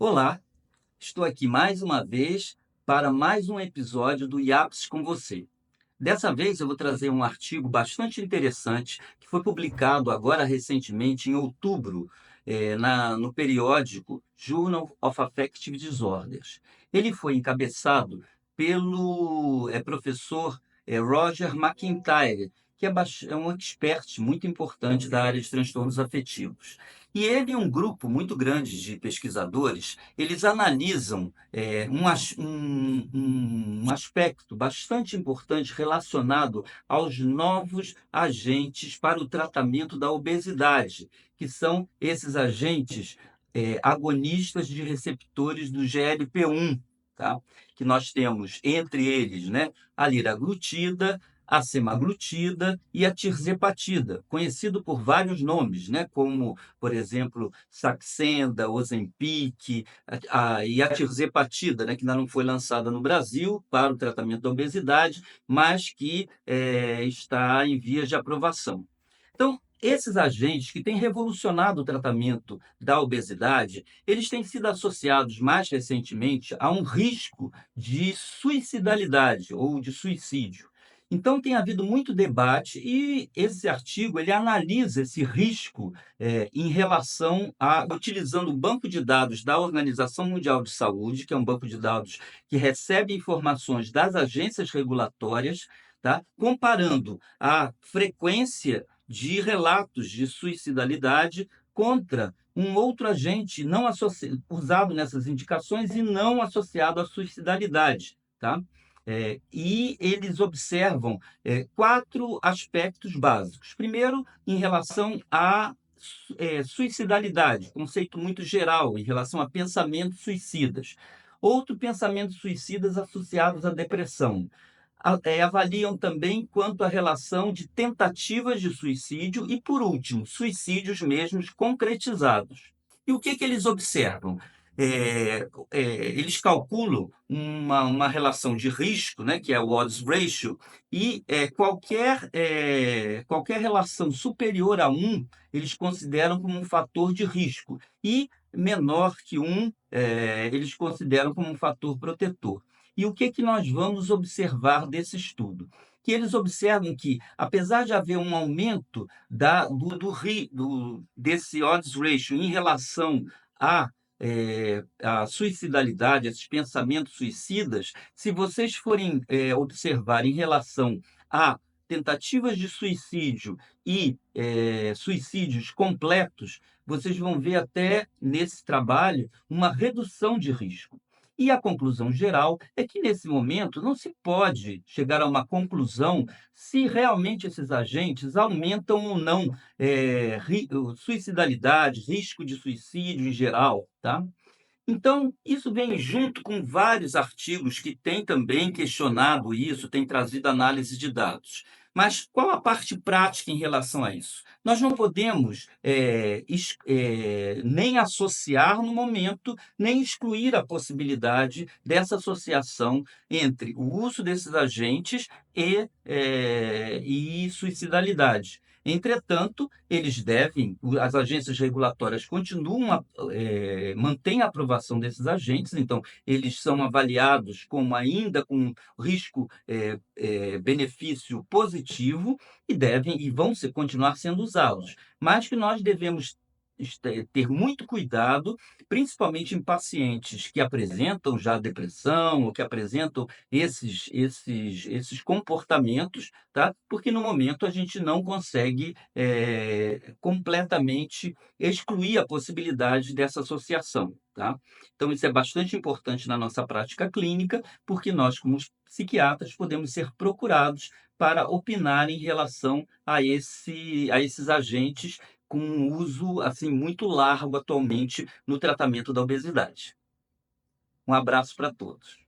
Olá, estou aqui mais uma vez para mais um episódio do IAPS com você. Dessa vez eu vou trazer um artigo bastante interessante que foi publicado agora recentemente, em outubro, no periódico Journal of Affective Disorders. Ele foi encabeçado pelo professor Roger McIntyre, que é um expert muito importante da área de transtornos afetivos. E ele e um grupo muito grande de pesquisadores, eles analisam um aspecto bastante importante relacionado aos novos agentes para o tratamento da obesidade, que são esses agentes agonistas de receptores do GLP-1, tá? Que nós temos entre eles, né, a liraglutida, a semaglutida e a tirzepatida, conhecido por vários nomes, né, como, por exemplo, Saxenda, Ozempic, e a tirzepatida, né, que ainda não foi lançada no Brasil para o tratamento da obesidade, mas que está em vias de aprovação. Então, esses agentes que têm revolucionado o tratamento da obesidade, eles têm sido associados mais recentemente a um risco de suicidalidade ou de suicídio. Então, tem havido muito debate e esse artigo ele analisa esse risco em relação a utilizando o banco de dados da Organização Mundial de Saúde, que é um banco de dados que recebe informações das agências regulatórias, tá? Comparando a frequência de relatos de suicidalidade contra um outro agente não usado nessas indicações e não associado à suicidalidade, tá? E eles observam quatro aspectos básicos. Primeiro, em relação à suicidalidade, conceito muito geral em relação a pensamentos suicidas. Outro, pensamentos suicidas associados à depressão. Avaliam também quanto à relação de tentativas de suicídio e, por último, suicídios mesmos concretizados. E o que eles observam? Eles calculam uma relação de risco, né, que é o odds ratio, e qualquer relação superior a um, eles consideram como um fator de risco, e menor que um, eles consideram como um fator protetor. E o que nós vamos observar desse estudo? Que eles observam que, apesar de haver um aumento desse odds ratio em relação à suicidalidade, esses pensamentos suicidas, se vocês forem observar em relação a tentativas de suicídio e suicídios completos, vocês vão ver até nesse trabalho uma redução de risco. E a conclusão geral é que, nesse momento, não se pode chegar a uma conclusão se realmente esses agentes aumentam ou não suicidalidade, risco de suicídio em geral, tá? Então, isso vem junto com vários artigos que têm também questionado isso, têm trazido análise de dados. Mas qual a parte prática em relação a isso? Nós não podemos nem associar no momento, nem excluir a possibilidade dessa associação entre o uso desses agentes e suicidalidade. Entretanto, as agências regulatórias mantêm a aprovação desses agentes, então eles são avaliados como ainda com benefício positivo e vão continuar sendo usados, mas que nós devemos ter muito cuidado, principalmente em pacientes que apresentam já depressão ou que apresentam esses comportamentos, tá? Porque no momento a gente não consegue completamente excluir a possibilidade dessa associação, tá? Então, isso é bastante importante na nossa prática clínica, porque nós, como psiquiatras, podemos ser procurados para opinar em relação a esses agentes com um uso assim muito largo atualmente no tratamento da obesidade. Um abraço para todos.